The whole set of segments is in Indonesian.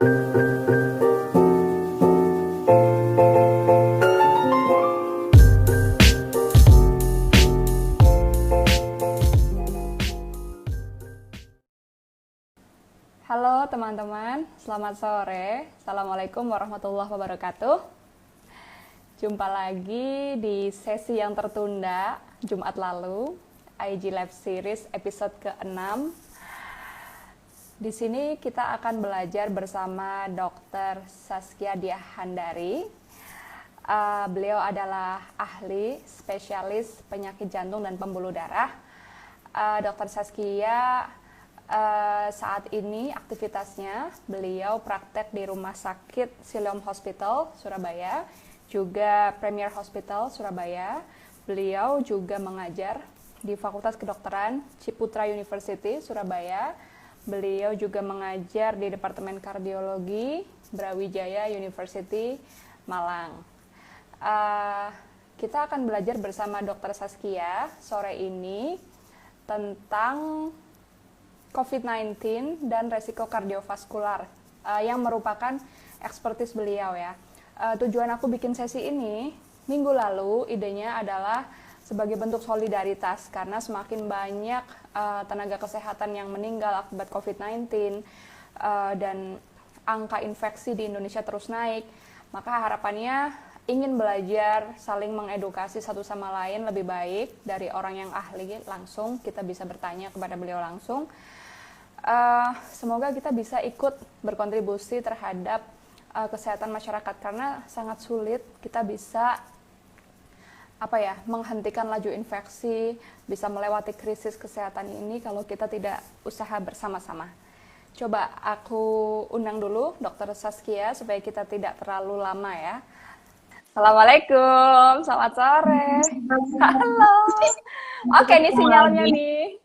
Halo teman-teman, selamat sore. Assalamualaikum warahmatullahi wabarakatuh. Jumpa lagi di sesi yang tertunda Jumat lalu, IG Live Series episode ke-6. Di sini kita akan belajar bersama Dr. Saskia Diahandari. Beliau adalah ahli spesialis penyakit jantung dan pembuluh darah. Dr. Saskia saat ini aktivitasnya beliau praktek di Rumah Sakit Siloam Hospital Surabaya, juga Premier Hospital Surabaya. Beliau juga mengajar di Fakultas Kedokteran Ciputra University Surabaya. Beliau juga mengajar di Departemen Kardiologi Brawijaya University Malang. Kita akan belajar bersama Dr. Saskia sore ini tentang COVID-19 dan resiko kardiovaskular yang merupakan ekspertis beliau ya. Tujuan aku bikin sesi ini minggu lalu, idenya adalah sebagai bentuk solidaritas karena semakin banyak tenaga kesehatan yang meninggal akibat COVID-19 dan angka infeksi di Indonesia terus naik, maka harapannya ingin belajar saling mengedukasi satu sama lain lebih baik dari orang yang ahli langsung, kita bisa bertanya kepada beliau langsung. Semoga kita bisa ikut berkontribusi terhadap kesehatan masyarakat karena sangat sulit kita bisa menghentikan laju infeksi, bisa melewati krisis kesehatan ini kalau kita tidak usaha bersama-sama. Coba aku undang dulu Dr. Saskia supaya kita tidak terlalu lama ya. Assalamualaikum, selamat sore. Halo. Oke, ini sinyalnya nih.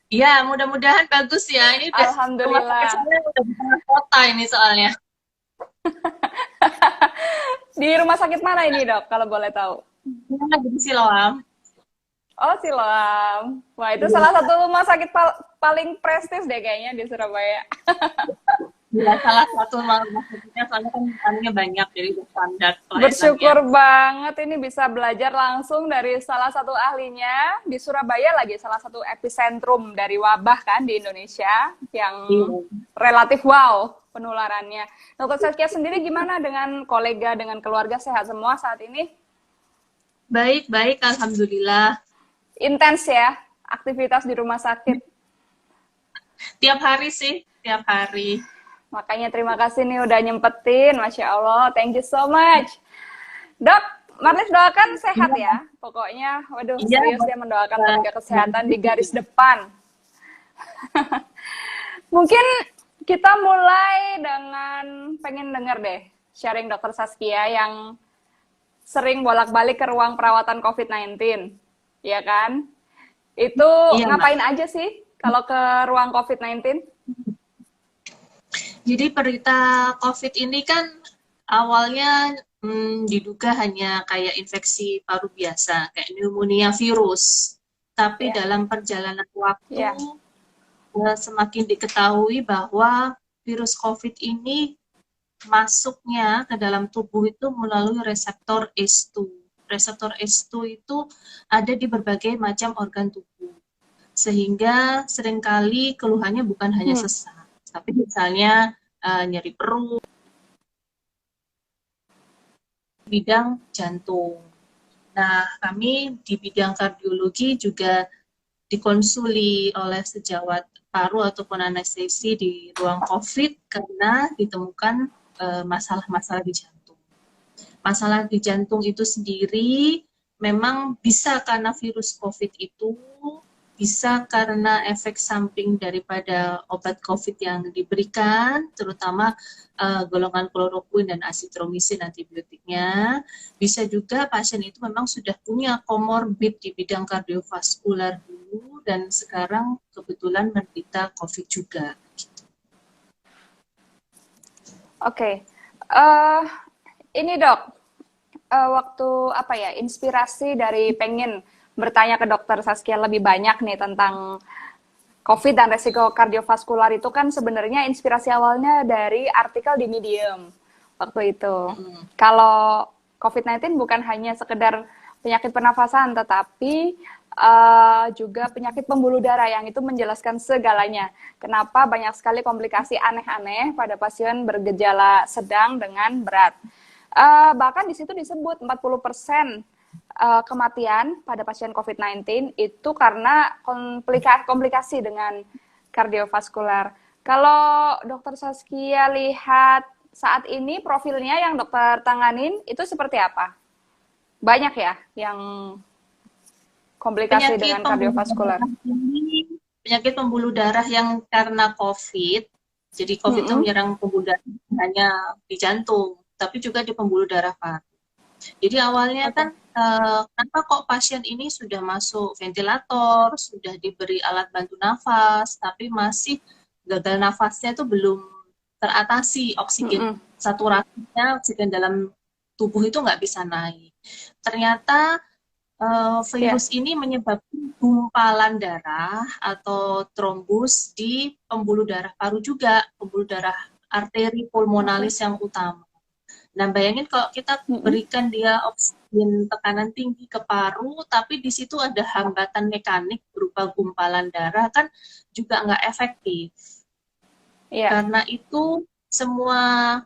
Iya, mudah-mudahan bagus ya. Ini udah Alhamdulillah. udah di tengah kota ini soalnya. Di rumah sakit mana ini, Dok, kalau boleh tahu? Ini lagi di Siloam. Oh, Siloam. Wah, itu salah satu rumah sakit paling prestis deh kayaknya di Surabaya. Ya, salah satu maksudnya soalnya kan tamunya banyak, jadi udah standar pelayanannya. Bersyukur banget ini bisa belajar langsung dari salah satu ahlinya di Surabaya lagi, salah satu epicentrum dari wabah kan di Indonesia yang relatif wow penularannya. Dr. Saskia sendiri gimana dengan kolega, dengan keluarga, sehat semua saat ini? Baik, baik, alhamdulillah. Intens ya aktivitas di rumah sakit. Tiap hari sih, tiap hari. Makanya terima kasih nih udah nyempetin, Masya Allah, thank you so much. Dok, Marlis doakan sehat ya, pokoknya, waduh Iya, serius dia mendoakan tenaga kesehatan di garis depan. Mungkin kita mulai dengan pengen denger deh, sharing Dr. Saskia yang sering bolak-balik ke ruang perawatan COVID-19, ya kan? Itu iya, ngapain aja sih kalau ke ruang COVID-19? Jadi berita COVID ini kan awalnya diduga hanya kayak infeksi paru biasa, kayak pneumonia virus. Tapi dalam perjalanan waktu semakin diketahui bahwa virus COVID ini masuknya ke dalam tubuh itu melalui reseptor ACE2. Reseptor ACE2 itu ada di berbagai macam organ tubuh. Sehingga seringkali keluhannya bukan hanya sesak, tapi misalnya nyeri perut, bidang jantung. Nah, kami di bidang kardiologi juga dikonsuli oleh sejawat paru ataupun anestesi di ruang COVID karena ditemukan masalah-masalah di jantung. Masalah di jantung itu sendiri memang bisa karena virus COVID itu, bisa karena efek samping daripada obat COVID yang diberikan, terutama golongan kloroquine dan azitromisin antibiotiknya. Bisa juga pasien itu memang sudah punya komorbid di bidang kardiovaskular dulu dan sekarang kebetulan menderita COVID juga. Oke. Ini Dok, waktu inspirasi dari pengen bertanya ke Dokter Saskia lebih banyak nih tentang COVID dan resiko kardiovaskular itu kan sebenarnya inspirasi awalnya dari artikel di Medium waktu itu. Kalau COVID-19 bukan hanya sekedar penyakit pernafasan, tetapi juga penyakit pembuluh darah yang itu menjelaskan segalanya. Kenapa banyak sekali komplikasi aneh-aneh pada pasien bergejala sedang dengan berat. Bahkan di situ disebut 40% kematian pada pasien COVID-19 itu karena komplikasi dengan kardiovaskular. Kalau dokter Saskia lihat saat ini profilnya yang dokter tanganin itu seperti apa? Banyak ya yang komplikasi dengan kardiovaskular. Penyakit pembuluh darah yang karena COVID, jadi COVID itu menyerang pembuluh darah hanya di jantung, tapi juga di pembuluh darah paru. Jadi awalnya kan kenapa kok pasien ini sudah masuk ventilator, sudah diberi alat bantu nafas, tapi masih gagal nafasnya itu belum teratasi, oksigen saturasinya, oksigen dalam tubuh itu nggak bisa naik. Ternyata virus ini menyebabkan gumpalan darah atau trombus di pembuluh darah paru juga, pembuluh darah arteri pulmonalis yang utama. Nah, bayangin kalau kita berikan dia oksigen tekanan tinggi ke paru, tapi di situ ada hambatan mekanik berupa gumpalan darah, kan juga nggak efektif. Karena itu semua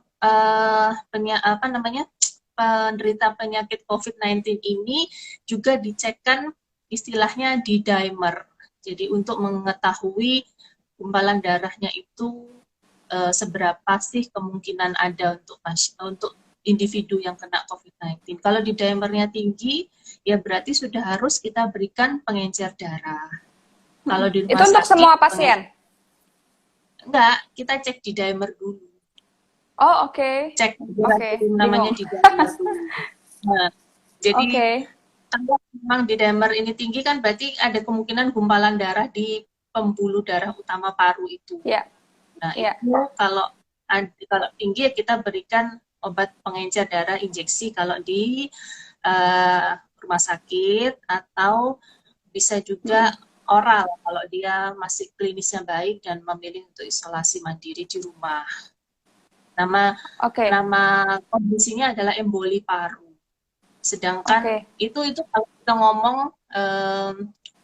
penderita penyakit COVID-19 ini juga dicekkan istilahnya di dimer. Jadi untuk mengetahui gumpalan darahnya itu seberapa sih kemungkinan ada untuk individu yang kena COVID-19. Kalau di dimernya tinggi, ya berarti sudah harus kita berikan pengencer darah. Kalau di rumah itu untuk semua pasien? Enggak, kita cek di dimer dulu. Oh, oke. Cek namanya di dimer dulu. Nah, jadi kalau memang di dimer ini tinggi kan berarti ada kemungkinan gumpalan darah di pembuluh darah utama paru itu. Nah, itu kalau tinggi ya kita berikan obat pengencer darah injeksi kalau di rumah sakit, atau bisa juga oral kalau dia masih klinisnya baik dan memilih untuk isolasi mandiri di rumah. Nama kondisinya adalah emboli paru. Sedangkan itu kalau kita ngomong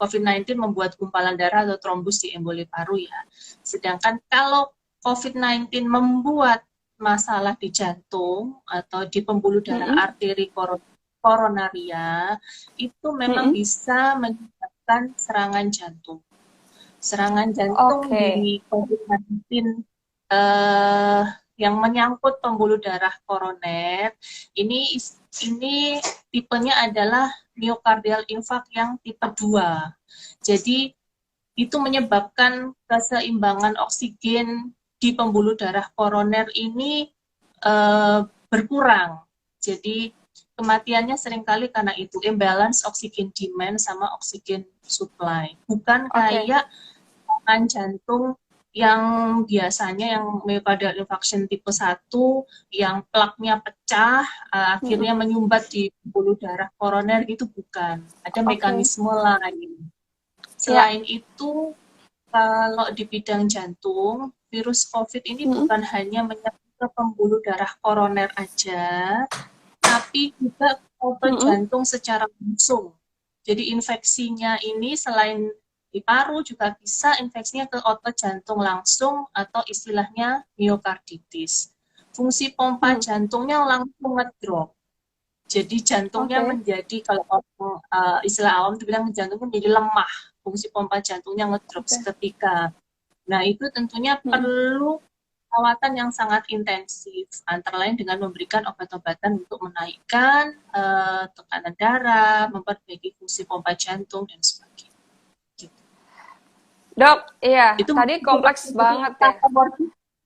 COVID-19 membuat gumpalan darah atau trombus di emboli paru ya. Sedangkan kalau COVID-19 membuat masalah di jantung atau di pembuluh darah arteri koronaria, itu memang bisa menyebabkan serangan jantung. Serangan jantung di COVID-19 yang menyangkut pembuluh darah koroner, ini tipenya adalah myocardial infarct yang tipe 2. Jadi itu menyebabkan keseimbangan oksigen di pembuluh darah koroner ini berkurang. Jadi kematiannya seringkali karena itu imbalance oksigen demand sama oksigen supply. Bukan kayak serangan jantung yang biasanya yang myocardial infarction tipe 1 yang plaknya pecah akhirnya menyumbat di pembuluh darah koroner, itu bukan. Ada mekanisme lain. Selain itu, kalau di bidang jantung, virus COVID ini bukan hanya menyerang ke pembuluh darah koroner aja, tapi juga ke jantung secara langsung. Jadi infeksinya ini selain di paru juga bisa infeksinya ke otot jantung langsung atau istilahnya myokarditis. Fungsi pompa jantungnya langsung ngedrop. Jadi jantungnya menjadi, kalau istilah awam itu bilang jantungnya menjadi lemah. Fungsi pompa jantungnya ngedrop seketika. Nah, itu tentunya perlu perawatan yang sangat intensif, antara lain dengan memberikan obat-obatan untuk menaikkan tekanan darah, memperbaiki fungsi pompa jantung, dan sebagainya. Dok, iya, itu tadi kompleks banget ya.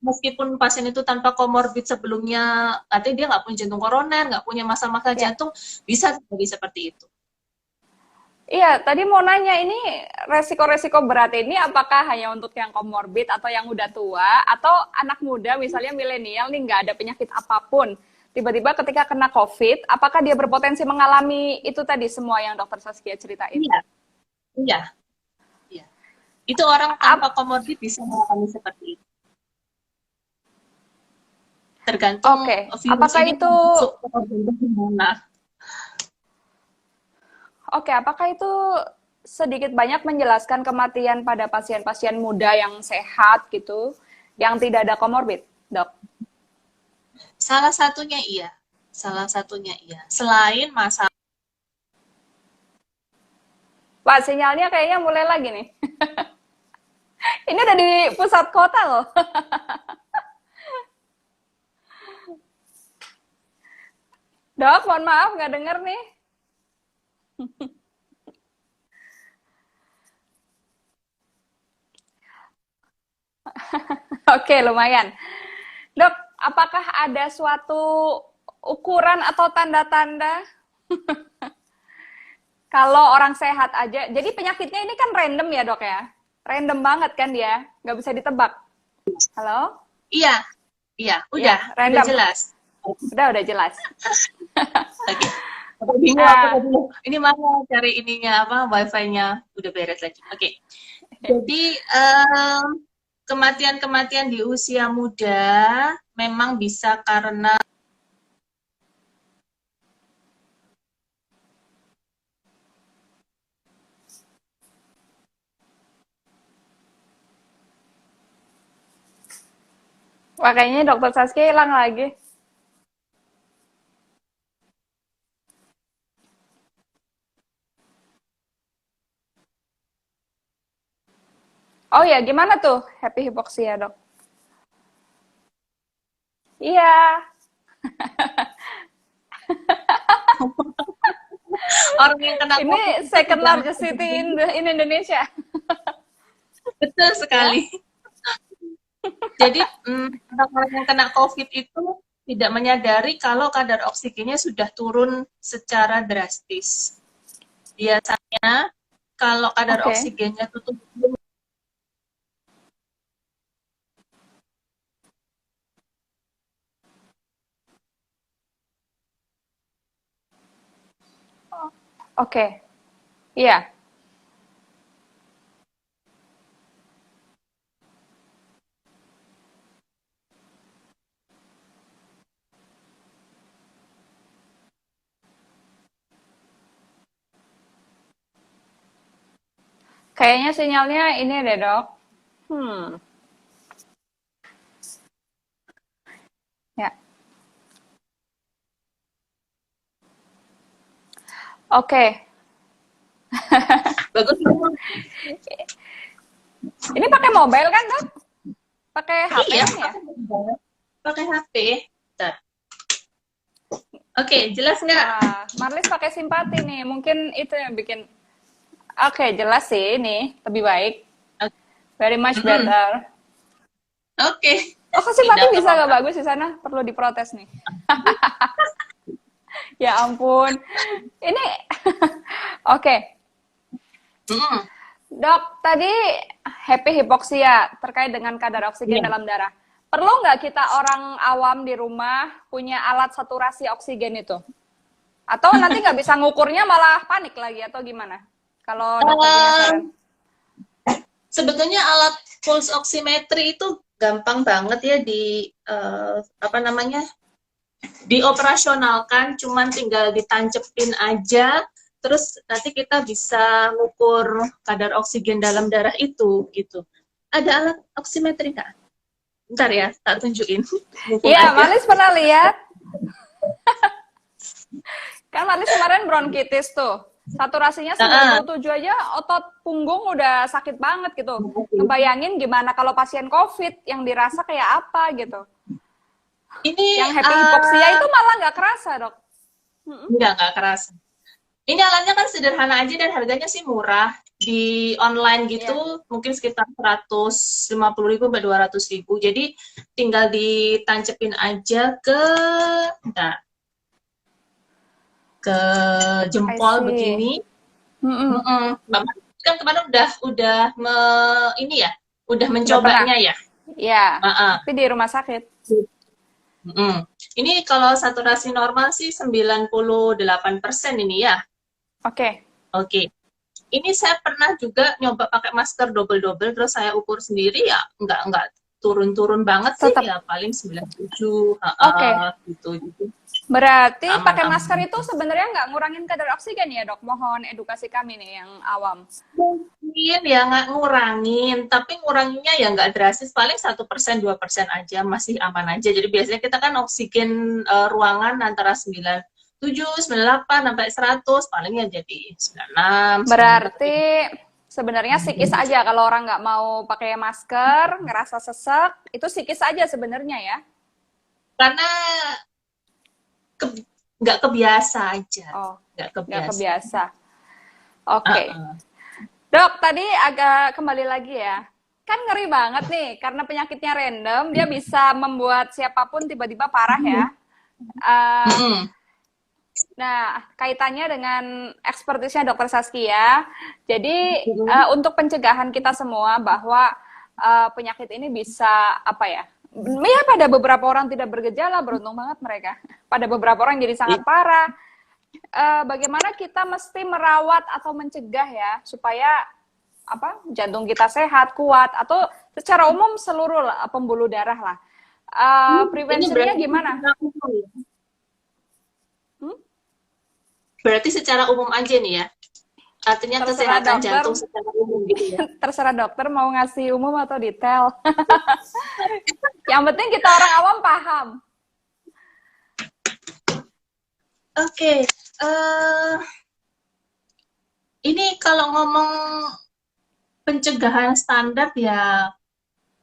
Meskipun pasien itu tanpa komorbid sebelumnya, artinya dia nggak punya jantung koroner, nggak punya masalah jantung, bisa terjadi seperti itu. Iya, tadi mau nanya, ini resiko-resiko berat ini apakah hanya untuk yang komorbid atau yang udah tua, atau anak muda misalnya milenial nih nggak ada penyakit apapun, tiba-tiba ketika kena COVID, apakah dia berpotensi mengalami itu tadi semua yang dokter Saskia ceritain? Iya. Itu orang tanpa komorbid bisa mengalami seperti itu. Tergantung Oke, virus apakah ini itu masuk ke organ gimana. apakah itu sedikit banyak menjelaskan kematian pada pasien-pasien muda yang sehat gitu, yang tidak ada komorbid, Dok? Salah satunya iya. Salah satunya iya. Selain masalah. Pak, sinyalnya kayaknya mulai lagi nih. Ini udah di pusat kota loh. Dok, mohon maaf nggak denger nih. Oke, lumayan. Dok, apakah ada suatu ukuran atau tanda-tanda kalau orang sehat aja? Jadi penyakitnya ini kan random ya, Dok ya? Random banget kan dia, nggak bisa ditebak. Halo? Iya, iya, Ya, udah random. jelas. Udah jelas. Oke. Aku bingung aku Nah, tadi. Ini mana cari ininya apa wifi-nya udah beres lagi. Oke. Jadi kematian-kematian di usia muda memang bisa karena wah kayaknya dokter Saskia hilang lagi. Oh ya, gimana tuh happy hypoxia, Dok? Iya, orang yang kena ini COVID itu second tidak largest city in Indonesia. betul Ya, sekali. Jadi orang-orang yang kena COVID itu tidak menyadari kalau kadar oksigennya sudah turun secara drastis. Biasanya kalau kadar oke. oksigennya tutup. Oke, iya. Kayaknya sinyalnya ini deh, Dok. Hmm, ya. Oke. Bagus. Ini pakai mobile kan, Dok? Pakai HP Iya, kan ya? pakai HP. Bentar. Oke, jelas nggak? Wah, Marlis pakai simpati nih. Mungkin itu yang bikin. Oke, jelas sih ini. Lebih baik. Very much Mm-mm. better. Oke. Oh, kok Tidak simpati bisa nggak apa-apa. bagus di sana? Perlu diprotes nih. Ya ampun. Ini, oke. Mm-mm. Dok, tadi happy hipoksia terkait dengan kadar oksigen Iya. dalam darah. Perlu nggak kita orang awam di rumah punya alat saturasi oksigen itu? Atau nanti nggak bisa ngukurnya malah panik lagi atau gimana? Kalau dokter punya saran. Um, Sebetulnya alat pulse oximetry itu gampang banget ya apa namanya dioperasionalkan, cuman tinggal ditancepin aja, terus nanti kita bisa ngukur kadar oksigen dalam darah itu gitu. Ada alat oximetry nggak? Bentar ya, tak tunjukin. Mumpung Iya, ada. Marlis pernah lihat. Kan Marlis kemarin bronkitis tuh. Saturasinya Nah, 97 aja, otot punggung udah sakit banget gitu. Ngebayangin gimana kalau pasien COVID yang dirasa kayak apa gitu. ini Yang happy hipoksia itu malah nggak kerasa, Dok. nggak keras. Ini alatnya kan sederhana aja dan harganya sih murah. Di online Iya, gitu mungkin sekitar 150.000 sampai 200.000. Jadi tinggal ditancepin aja bentar, ke I jempol see. begini. Mm-mm. Bapak kan kemarin udah ini ya, udah Udah pernah? mencobanya ya. Ya, Uh-uh. tapi di rumah sakit. Ini kalau saturasi normal sih 98% ini ya. Oke. Oke. Ini saya pernah juga nyoba pakai masker double-double, terus saya ukur sendiri ya nggak turun-turun banget sih, Tetap. ya paling 97, Oke. gitu. Berarti pakai masker Aman-aman. itu sebenarnya nggak ngurangin kadar oksigen ya, Dok? Mohon edukasi kami nih yang awam. Mungkin ya nggak ngurangin, tapi nguranginnya ya nggak drastis, paling 1%, 2% aja, masih aman aja. Jadi biasanya kita kan oksigen ruangan antara 97, 98, sampai 100, paling ya jadi 96, 95, tapi Berarti sebenarnya psikis aja kalau orang nggak mau pakai masker, ngerasa sesek, itu psikis aja sebenarnya ya. karena ke- nggak kebiasa aja, Oh, nggak nggak kebiasa. kebiasa. Oke. Uh-uh. Dok, tadi agak kembali lagi ya. Kan ngeri banget nih, karena penyakitnya random, dia bisa membuat siapapun tiba-tiba parah ya. Eh, Mm-mm. Nah, kaitannya dengan ekspertisnya Dokter Saskia, jadi Mm-mm. untuk pencegahan kita semua bahwa penyakit ini bisa apa ya? Ya pada beberapa orang tidak bergejala, beruntung banget mereka. Pada beberapa orang jadi sangat parah. Bagaimana kita mesti merawat atau mencegah ya supaya apa jantung kita sehat, kuat, atau secara umum seluruh pembuluh darah lah. Ini Preventionnya berarti gimana? secara umum ya? Hmm? Berarti secara umum aja nih ya. Artinya Terserah kesehatan dokter. jantung secara umum gitu ya. Terserah dokter mau ngasih umum atau detail. Yang penting kita orang awam paham. Oke, ini kalau ngomong pencegahan standar ya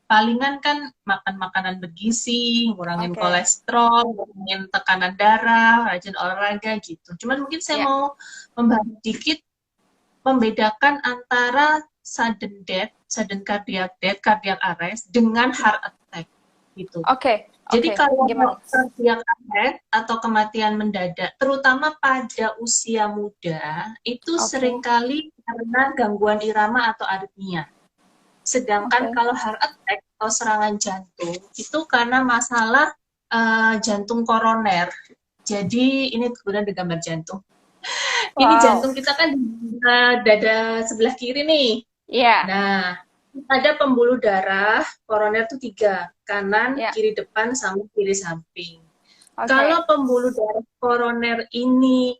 palingan kan makan makanan bergizi, ngurangin Oke, kolesterol, ngurangin tekanan darah, rajin olahraga gitu. Cuman mungkin saya ya, mau membahas sedikit membedakan antara sudden death, sudden cardiac death, cardiac arrest dengan heart attack gitu. oke, Jadi oke. kalau Gimana? cardiac arrest atau kematian mendadak, terutama pada usia muda, itu Oke, seringkali karena gangguan irama atau aritmia. Sedangkan oke. kalau heart attack atau serangan jantung, itu karena masalah jantung koroner. Jadi ini kebetulan ada gambar jantung. Ini Wow. jantung kita kan di dada sebelah kiri nih. Iya, Nah, ada pembuluh darah koroner tuh 3, kanan, ya. kiri depan, sama kiri samping. Oke, Kalau pembuluh darah koroner ini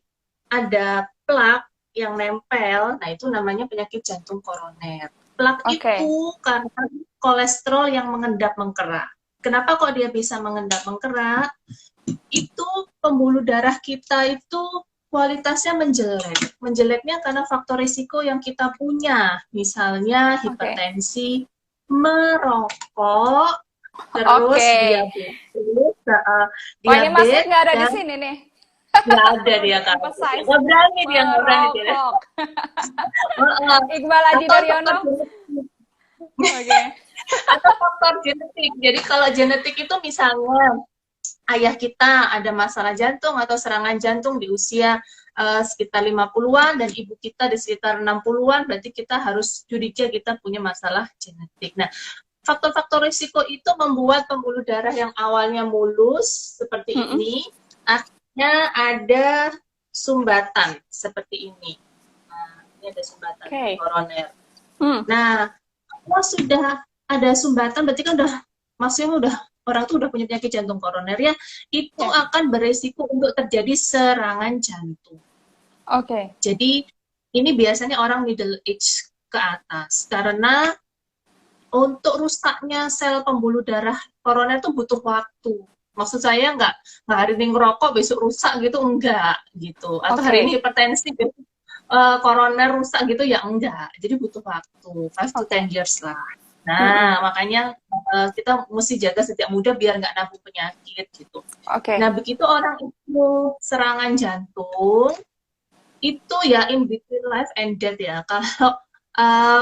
ada plak yang nempel, nah itu namanya penyakit jantung koroner. Plak oke, itu karena kolesterol yang mengendap mengkerak. Kenapa kok dia bisa mengendap mengkerak? Itu pembuluh darah kita itu kualitasnya menjelek. Menjeleknya karena faktor risiko yang kita punya, misalnya oke, hipertensi, merokok, terus oke. Wah, ini Mas Ik diabetes, nggak ada di dan sini nih. nggak ada Perlu dia kan. di-emphasize. Nggak berani dia. Merokok. Uh, Iqbal Aji atau faktor Daryono. genetik. Oke, Atau faktor genetik. Jadi kalau genetik itu misalnya ayah kita ada masalah jantung atau serangan jantung di usia sekitar 50-an dan ibu kita di sekitar 60-an, berarti kita harus curiga kita punya masalah genetik. Nah, faktor-faktor risiko itu membuat pembuluh darah yang awalnya mulus seperti mm-mm. ini, akhirnya ada sumbatan seperti ini. Nah, ini ada sumbatan Oke. koroner. Hmm. Nah, kalau sudah ada sumbatan, berarti kan maksudnya orang tuh udah punya penyakit jantung koroner ya, itu Ya. akan beresiko untuk terjadi serangan jantung. Oke. Jadi ini biasanya orang middle age ke atas, karena untuk rusaknya sel pembuluh darah koroner itu butuh waktu. Maksud saya nggak hari ini ngerokok besok rusak gitu, enggak gitu. Atau hari ini Oke. hipertensi besok koroner rusak gitu ya enggak. Jadi butuh waktu 5 to 10 Oke. years lah. Mm-mm. Nah, makanya kita mesti jaga sejak muda biar nggak nabung penyakit gitu. Oke. Nah, begitu orang itu serangan jantung, itu ya in between life and death ya. Kalau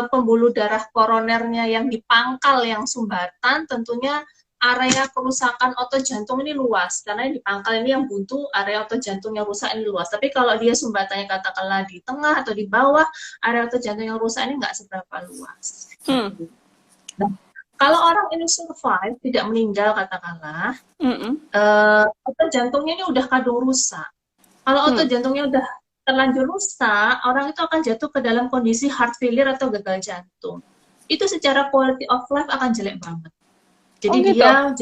pembuluh darah koronernya yang di pangkal yang sumbatan, tentunya area kerusakan otot jantung ini luas. Karena yang di pangkal ini yang buntu, area otot jantung yang rusak ini luas. Tapi kalau dia sumbatannya katakanlah di tengah atau di bawah, area otot jantung yang rusak ini nggak seberapa luas. Hmm. Nah, kalau orang ini survive, tidak meninggal katakanlah, Mm-mm. otot jantungnya ini udah kadung rusak. Kalau otot Hmm. jantungnya udah terlanjur rusak, orang itu akan jatuh ke dalam kondisi heart failure atau gagal jantung. Itu secara quality of life akan jelek banget. Oh Jadi gitu. dia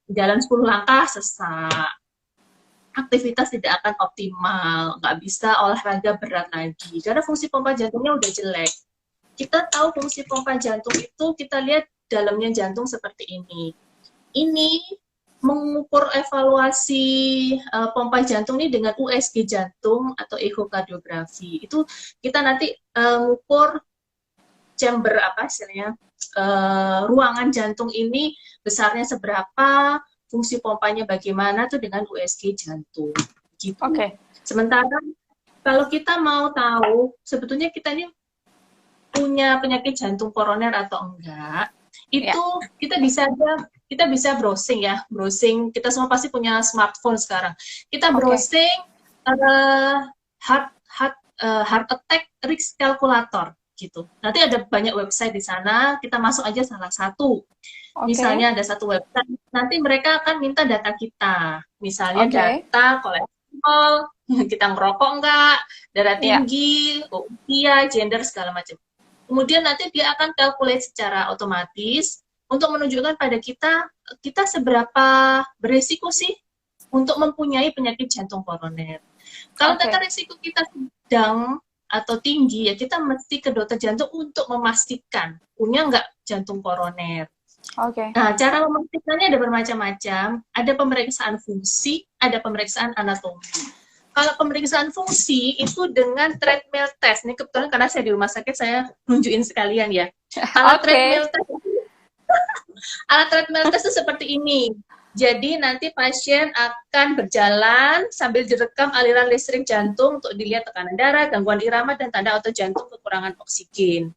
jalan 10 langkah sesak, aktivitas tidak akan optimal, nggak bisa olahraga berat lagi, karena fungsi pompa jantungnya udah jelek. Kita tahu fungsi pompa jantung itu, kita lihat dalamnya jantung seperti ini. Ini mengukur evaluasi pompa jantung ini dengan USG jantung atau ekokardiografi. Itu kita nanti mengukur chamber apa istilahnya, ruangan jantung ini besarnya seberapa, fungsi pompanya bagaimana tuh dengan USG jantung gitu. Oke. Sementara kalau kita mau tahu sebetulnya kita ini punya penyakit jantung koroner atau enggak, Ya. itu kita bisa browsing ya, browsing. Kita semua pasti punya smartphone sekarang. Kita Oke. browsing heart attack risk calculator gitu. Nanti ada banyak website di sana, kita masuk aja salah satu. Oke. Misalnya ada satu website, nanti mereka akan minta data kita. Misalnya Oke. data kolesterol, kita ngerokok enggak, darah Ya. tinggi, usia, gender, segala macam. Kemudian nanti dia akan calculate secara otomatis untuk menunjukkan pada kita seberapa beresiko sih untuk mempunyai penyakit jantung koroner. Kalau data Oke. risiko kita sedang atau tinggi, ya kita mesti ke dokter jantung untuk memastikan punya nggak jantung koroner. Oke. Nah, cara memastikannya ada bermacam-macam. Ada pemeriksaan fungsi, ada pemeriksaan anatomi. Kalau pemeriksaan fungsi itu dengan treadmill test. Ini kebetulan karena saya di rumah sakit, saya nunjukin sekalian ya. Alat Oke. treadmill test, alat treadmill test itu seperti ini. Jadi nanti pasien akan berjalan sambil direkam aliran listrik jantung untuk dilihat tekanan darah, gangguan irama, dan tanda otot jantung kekurangan oksigen.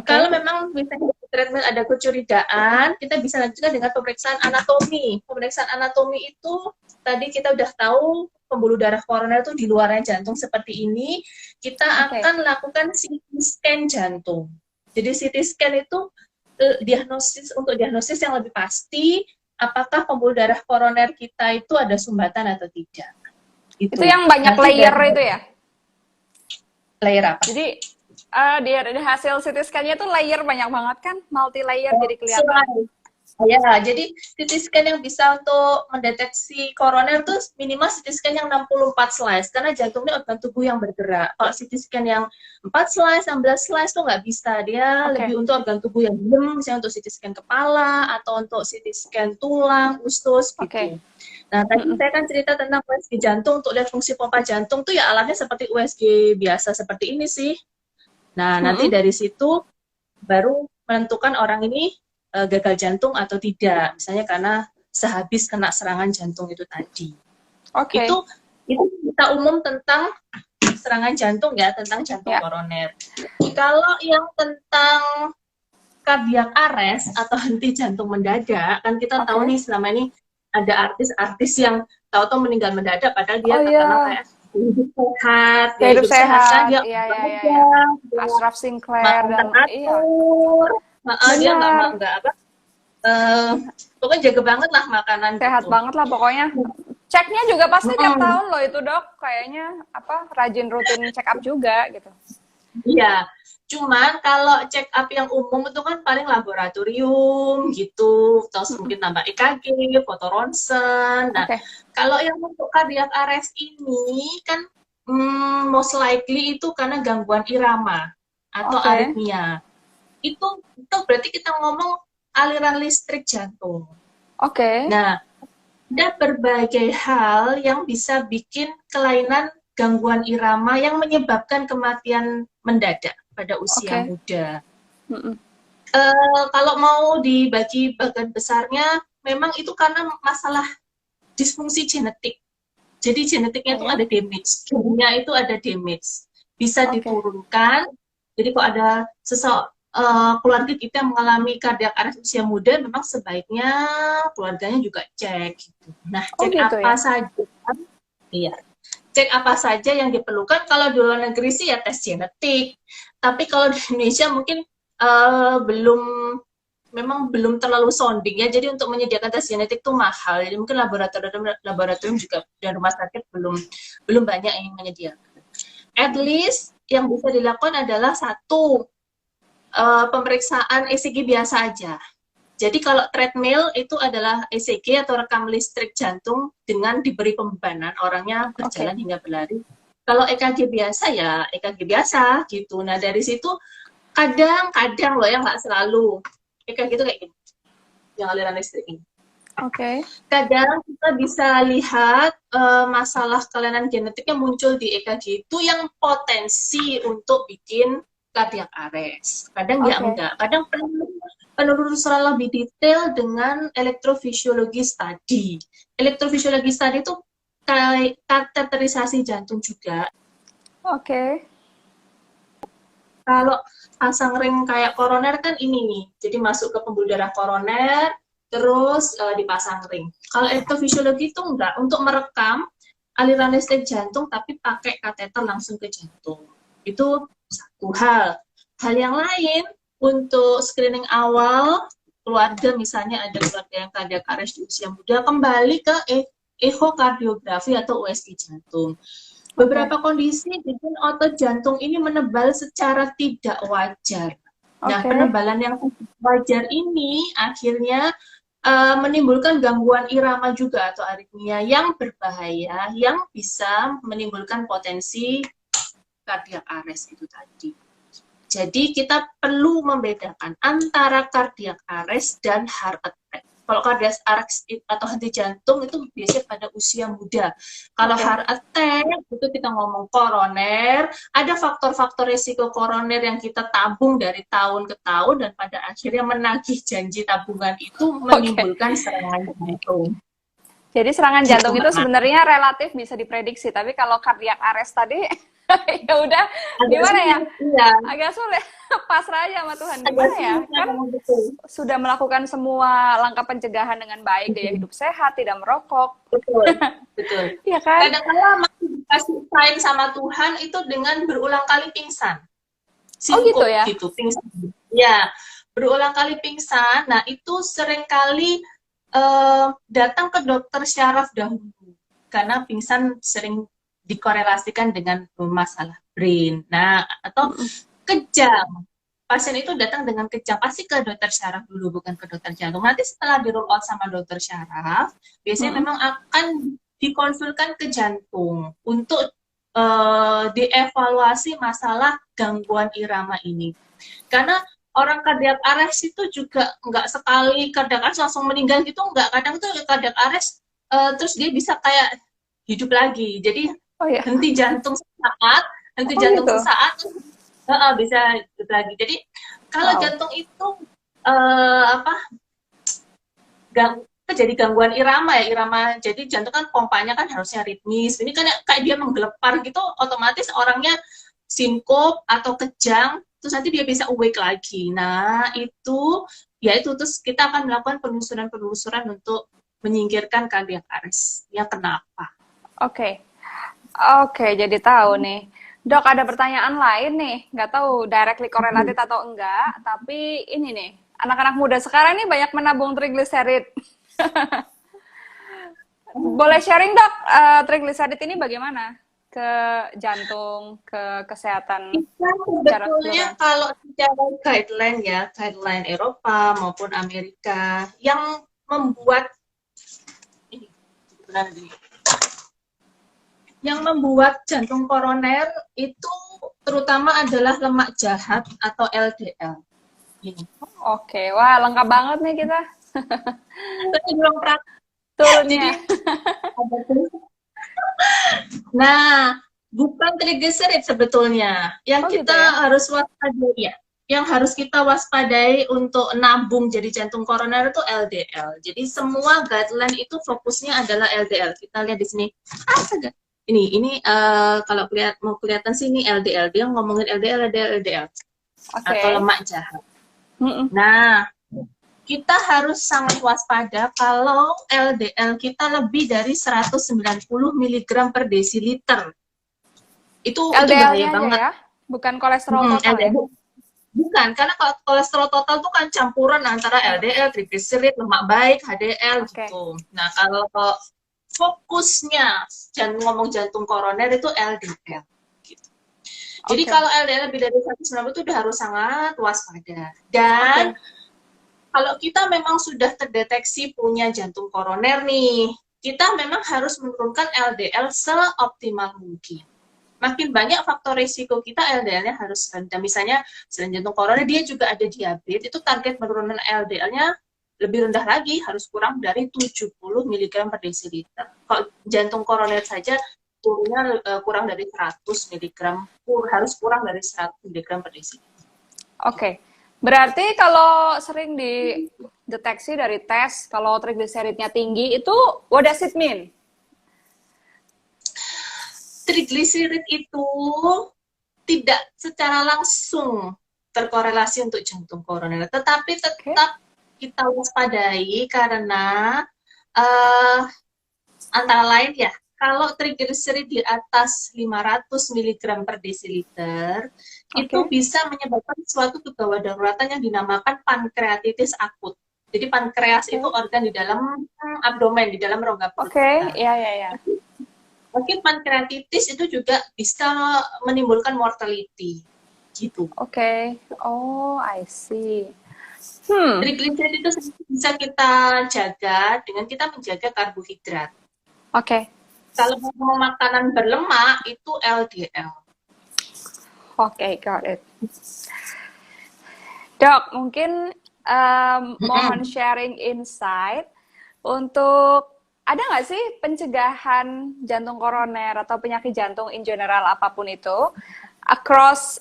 Kalau Oke. memang misalnya di treadmill ada kecurigaan, kita bisa lanjutkan dengan pemeriksaan anatomi. Pemeriksaan anatomi itu tadi kita udah tahu pembuluh darah koroner itu di luarnya jantung seperti ini. Kita Oke. akan lakukan CT scan jantung. Jadi CT scan itu diagnosis yang lebih pasti apakah pembuluh darah koroner kita itu ada sumbatan atau tidak. Itu Itu. yang banyak Nanti layer dari itu ya? layer apa? Jadi di hasil CT scan-nya tuh layer banyak banget kan? Multi layer Oh, jadi kelihatan. slide. Ya, jadi CT scan yang bisa untuk mendeteksi koroner tuh minimal CT scan yang 64 slice, karena jantung ini organ tubuh yang bergerak. Kalau CT scan yang 4 slice, 16 slice tuh nggak bisa. Dia Oke. lebih untuk organ tubuh yang diam, misalnya untuk CT scan kepala, atau untuk CT scan tulang, usus, Oke. gitu. Nah, tadi Mm-mm. saya kan cerita tentang USG jantung, untuk lihat fungsi pompa jantung tuh ya alatnya seperti USG biasa seperti ini sih. Nah, nanti Mm-mm. dari situ baru menentukan orang ini gagal jantung atau tidak, misalnya karena sehabis kena serangan jantung itu tadi. Oke. Itu kita umum tentang serangan jantung ya, tentang jantung Ya. koroner. Kalau yang tentang cardiac arrest atau henti jantung mendadak, kan kita tahu Oke. nih selama ini ada artis-artis yang tahu-tahu meninggal mendadak padahal dia Oh terkenal iya. kayak hidup sehat, Gaya dia hidup hidup sehat kan, sehat. dia Iya, iya, iya, olahraga, iya. dia Ashraf Sinclair makan dan iya. teratur, dia Bener. nggak apa, pokoknya jaga banget lah makanan Sehat gitu. banget lah pokoknya. Ceknya juga pasti tiap Mm-mm. tahun loh itu dok. Kayaknya apa rajin rutin check up juga gitu. Iya, cuman kalau check up yang umum itu kan paling laboratorium gitu, terus Mm-mm. mungkin nambah EKG, foto ronsen. Nah, Oke. kalau yang untuk cardiac arrest ini kan most likely itu karena gangguan irama atau Oke. aritmia. Itu berarti kita ngomong aliran listrik jantung. Oke. Nah, ada berbagai hal yang bisa bikin kelainan gangguan irama yang menyebabkan kematian mendadak pada usia Oke. muda. Mm-mm. Kalau mau dibagi bagian besarnya, memang itu karena masalah disfungsi genetik. Jadi genetiknya Oh itu ya. ada damage, gennya itu ada damage, bisa Oke. diturunkan. Jadi kalau ada keluarga kita yang mengalami kardiak arrest usia muda, memang sebaiknya keluarganya juga cek. Gitu. Nah, Oh cek gitu apa ya. saja? Iya, cek apa saja yang diperlukan. Kalau di luar negeri sih ya tes genetik. Tapi kalau di Indonesia mungkin belum memang belum terlalu sounding ya. Jadi untuk menyediakan tes genetik itu mahal. Jadi mungkin laboratorium juga dan rumah sakit belum banyak yang menyediakan. At least yang bisa dilakukan adalah satu, pemeriksaan ECG biasa aja. Jadi kalau treadmill itu adalah ECG atau rekam listrik jantung dengan diberi pembebanan, orangnya berjalan hingga berlari. Kalau EKG biasa ya EKG biasa gitu. Nah dari situ kadang-kadang loh, yang nggak selalu, EKG itu kayak gini, yang aliran listrik ini. Oke. Kadang kita bisa lihat masalah kelainan genetik yang muncul di EKG itu yang potensi untuk bikin cardiac arrest. Kadang ya enggak. Kadang penelusuran lebih detail dengan elektrofisiologi study. Elektrofisiologi study itu kateterisasi jantung juga. Oke. Kalau pasang ring kayak koroner kan ini nih, jadi masuk ke pembuluh darah koroner, terus dipasang ring. Kalau elektrofisiologi itu enggak, untuk merekam aliran listrik jantung tapi pakai kateter langsung ke jantung. Itu satu hal. Hal yang lain, untuk screening awal keluarga, misalnya ada keluarga yang cardiac arrest di usia muda, kembali ke ehokardiografi atau USG jantung. Beberapa kondisi bikin otot jantung ini menebal secara tidak wajar. Nah, penebalan yang tidak wajar ini akhirnya menimbulkan gangguan irama juga atau aritmia yang berbahaya, yang bisa menimbulkan potensi cardiac arrest itu tadi. Jadi kita perlu membedakan antara cardiac arrest dan heart attack. Kalau cardiac arrest atau henti jantung itu biasanya pada usia muda. Kalau heart attack itu kita ngomong koroner, ada faktor-faktor risiko koroner yang kita tabung dari tahun ke tahun dan pada akhirnya menagih janji tabungan itu menimbulkan serangan jantung. Jadi serangan jantung itu sebenarnya relatif bisa diprediksi, tapi kalau cardiac arrest tadi ya udah gimana ya? Iya. Agak sulit. Pasrah aja sama Tuhan. Gimana ya? Kan sudah melakukan semua langkah pencegahan dengan baik, gaya hidup sehat, tidak merokok. Betul, betul. Iya kan? Kadang-kadang masih dikasih sign sama Tuhan itu dengan berulang kali pingsan. Gitu ya? Gitu, pingsan. Ya, berulang kali pingsan. Nah, itu seringkali datang ke dokter syaraf dahulu. Karena pingsan sering dikorelasikan dengan masalah brain. Nah, atau kejang. Pasien itu datang dengan kejang, pasti ke dokter syaraf dulu, bukan ke dokter jantung. Nanti setelah di roll out sama dokter syaraf, biasanya memang akan dikonsulkan ke jantung untuk dievaluasi masalah gangguan irama ini. Karena orang cardiac arrest itu juga nggak sekali cardiac arrest langsung meninggal gitu, nggak. Kadang tuh cardiac arrest terus dia bisa kayak hidup lagi. Jadi henti jantung sesaat, sesaat bisa hidup lagi. Jadi kalau jantung itu jadi gangguan irama ya, jadi jantung kan pompanya kan harusnya ritmis. Ini kan kayak dia menggelepar gitu, otomatis orangnya sinkop atau kejang, terus nanti dia bisa awake lagi. Nah itu terus kita akan melakukan penelusuran untuk menyingkirkan cardiac arrest. Ya kenapa? Oke, jadi tahu nih. Dok, ada pertanyaan lain nih. Nggak tahu directly correlated atau enggak, tapi ini nih, anak-anak muda sekarang nih banyak menabung trigliserid. Boleh sharing, Dok, trigliserid ini bagaimana? Ke jantung, ke kesehatan? Sebetulnya kalau secara guideline Eropa maupun Amerika, yang membuat jantung koroner itu terutama adalah lemak jahat atau LDL. Ini. Wah lengkap banget nih kita. Jadi, nah, bukan triglycerid sebetulnya. Yang kita harus waspadai ya. Yang harus kita waspadai untuk nabung jadi jantung koroner itu LDL. Jadi semua guideline itu fokusnya adalah LDL. Kita lihat di sini. Ini kalau mau kelihatan sih ini LDL. Dia ngomongin LDL. Atau lemak jahat. Nah, kita harus sangat waspada kalau LDL kita lebih dari 190 mg per desiliter. Itu bahaya banget. Ya? Bukan kolesterol total ya? Bukan, karena kalau kolesterol total itu kan campuran antara LDL, trigliserid, lemak baik, HDL Oke. gitu. Nah, kalau fokusnya jangan ngomong jantung koroner itu LDL. Gitu. Jadi Oke. kalau LDL lebih dari 190 itu udah harus sangat waspada. Dan Oke. kalau kita memang sudah terdeteksi punya jantung koroner nih, kita memang harus menurunkan LDL seoptimal mungkin. Makin banyak faktor risiko kita LDL-nya harus rendah. Misalnya selain jantung koroner dia juga ada diabetes, itu target penurunan LDL-nya lebih rendah lagi, harus kurang dari 70 mg per desiliter. Kalau jantung koroner saja turunnya kurang dari 100 mg, harus kurang dari 100 mg per desiliter. Oke. Berarti kalau sering dideteksi dari tes, kalau trigliseridnya tinggi, itu what does it mean? Trigliserid itu tidak secara langsung terkorelasi untuk jantung koroner, tetapi Oke. tetap kita waspadai karena uh, antara lain ya, kalau trigliserid di atas 500 mg per desiliter, itu Oke. bisa menyebabkan suatu kegawat daruratan yang dinamakan pankreatitis akut. Jadi pankreas itu Oke. organ di dalam abdomen, di dalam rongga perut Oke. kita. Ya, ya, ya. Mungkin pankreatitis itu juga bisa menimbulkan mortality gitu. Oke. Oh, I see. Hmm. Trigliserid itu bisa kita jaga dengan kita menjaga karbohidrat. Oke. Kalau mau makanan berlemak itu LDL. Oke, got it. Dok, mungkin mohon sharing insight untuk ada nggak sih pencegahan jantung koroner atau penyakit jantung in general apapun itu across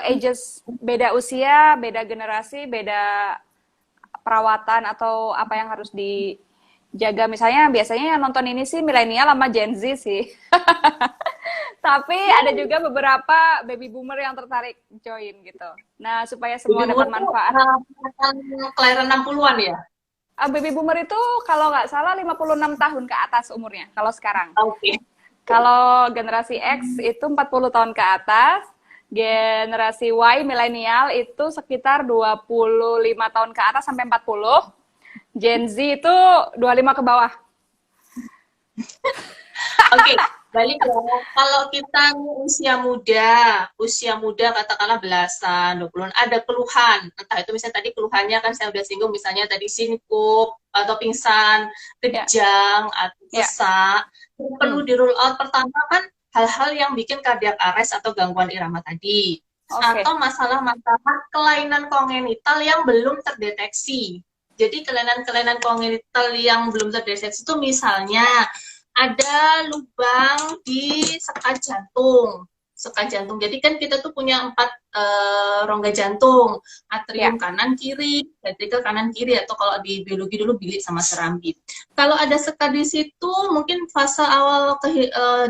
ages, beda usia, beda generasi, beda perawatan atau apa yang harus dijaga? Misalnya biasanya yang nonton ini sih milenial sama Gen Z sih. Tapi ada juga beberapa baby boomer yang tertarik join gitu. Nah, supaya semua Baby boomer dapat itu manfaat. kelahiran 60-an ya? Baby boomer itu kalau nggak salah 56 tahun ke atas umurnya, kalau sekarang. Oke. Okay. Kalau generasi X itu 40 tahun ke atas, generasi Y milenial itu sekitar 25 tahun ke atas sampai 40, Gen Z itu 25 ke bawah. Oke, balik ya. Kalau kita usia muda katakanlah belasan, 20-an, ada keluhan. Entah itu misalnya tadi keluhannya kan saya udah singgung, misalnya tadi sinkup, atau pingsan, Ya. kejang, atau Ya. sesak. Perlu di rule out pertama kan hal-hal yang bikin cardiac arrest atau gangguan irama tadi. Oke. Atau masalah-masalah kelainan kongenital yang belum terdeteksi. Jadi kelainan-kelainan kongenital yang belum terdeteksi itu misalnya ada lubang di sekat jantung. Sekat jantung. Jadi kan kita tuh punya 4 rongga jantung, atrium Ya. kanan kiri, ventrikel kanan kiri, atau kalau di biologi dulu bilik sama serambi. Kalau ada sekat di situ, mungkin fase awal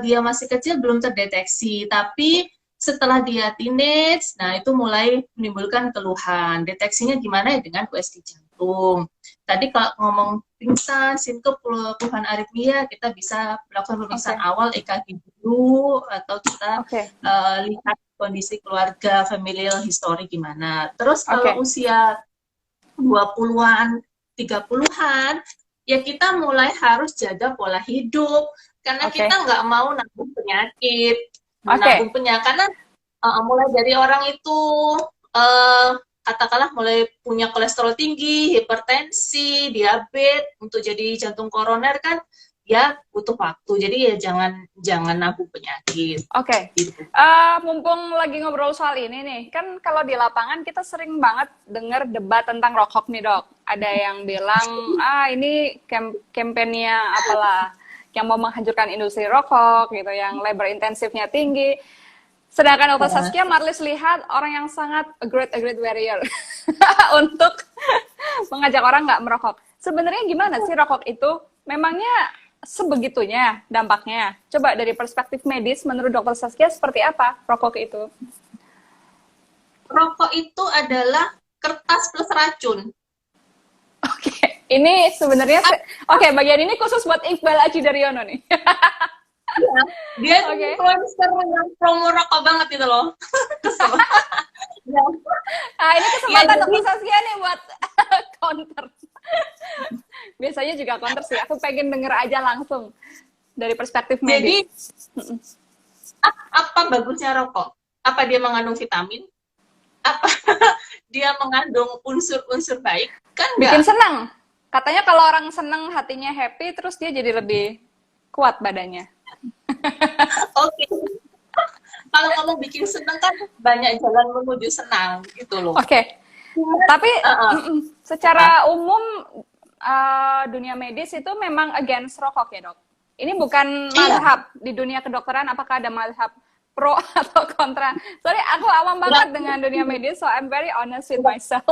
dia masih kecil belum terdeteksi, tapi setelah dia teenage, nah itu mulai menimbulkan keluhan. Deteksinya gimana ya? Dengan USG jantung. Tadi kalau ngomong pingsan, sinkup, keluhan aritmia, kita bisa melakukan pemeriksaan awal EKG dulu, atau kita lihat kondisi keluarga, familial history gimana. Terus kalau usia 20-an, 30-an, ya kita mulai harus jaga pola hidup, karena kita nggak mau nanggung penyakit. Menanggung penyakit, karena mulai dari orang itu katakanlah mulai punya kolesterol tinggi, hipertensi, diabetes, untuk jadi jantung koroner kan ya butuh waktu. Jadi ya jangan nabung penyakit. Oke. Gitu. Mumpung lagi ngobrol soal ini nih, kan kalau di lapangan kita sering banget dengar debat tentang rokok nih, Dok. Ada yang bilang, ini kampanye apalah yang mau menghancurkan industri rokok gitu, yang labor intensifnya tinggi. Sedangkan Dr. Saskia Marlis lihat orang yang sangat a great warrior untuk mengajak orang nggak merokok. Sebenarnya gimana sih rokok itu? Memangnya sebegitunya dampaknya? Coba dari perspektif medis, menurut Dr. Saskia seperti apa rokok itu? Rokok itu adalah kertas plus racun. Oke, ini sebenarnya bagian ini khusus buat Iqbal Aji Daryono nih. Ya, dia influencer yang promo rokok banget gitu loh. Kesel. Ya, Ini ya kesempatan jadi dokter Saskia nih buat counter. Biasanya juga counter sih. Aku pengen denger aja langsung dari perspektif jadi medis. apa bagusnya rokok? Apa dia mengandung vitamin? Apa dia mengandung unsur-unsur baik? Kan Bikin enggak. senang. Katanya kalau orang senang hatinya happy, terus dia jadi lebih kuat badannya. Oke. Kalau ngomong bikin seneng kan banyak jalan menuju senang gitu loh. Oke, Cuman, tapi uh, apa? secara umum dunia medis itu memang against rokok ya dok. Ini bukan Iya, mazhab di dunia kedokteran. Apakah ada mazhab pro atau kontra? Sorry, aku awam nggak, banget dengan dunia medis, so I'm very honest with nggak, myself.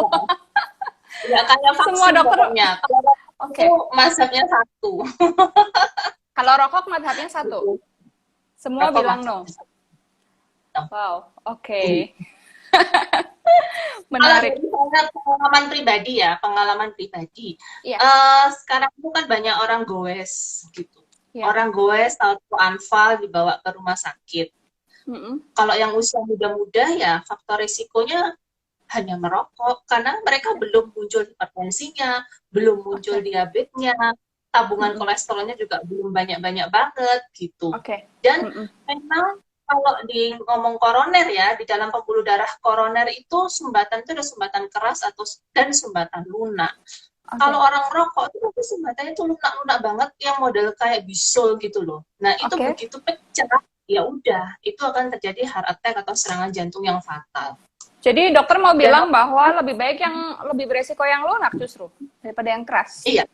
nggak kayak Semua vaksin dokter, pokoknya. Kalau vaksin itu oke. masaknya satu. Kalau rokok mazhabnya satu, Gitu. semua Rokok bilang masaknya no. satu. Wow, oke, Hmm. Kalau menarik. dari saya pengalaman pribadi ya, pengalaman pribadi. Iya, Sekarang itu kan banyak orang goes gitu. iya. Orang goes tahu anfal dibawa ke rumah sakit. Mm-mm. Kalau yang usia muda-muda ya faktor risikonya hanya merokok karena mereka belum muncul hipertensinya, belum muncul Oke, diabetesnya, tabungan mm-mm. kolesterolnya juga belum banyak-banyak banget gitu. Oke. Dan Mm-mm. memang kalau di ngomong koroner ya, di dalam pembuluh darah koroner itu sumbatan itu ada sumbatan keras atau dan sumbatan lunak. Kalau Oke, orang rokok itu nanti sumbatannya itu lunak-lunak banget yang model kayak bisul gitu loh. Nah, itu oke. begitu pecah, ya udah, itu akan terjadi heart attack atau serangan jantung yang fatal. Jadi dokter mau Dan bilang bahwa lebih baik yang lebih beresiko yang lunak justru daripada yang keras. iya,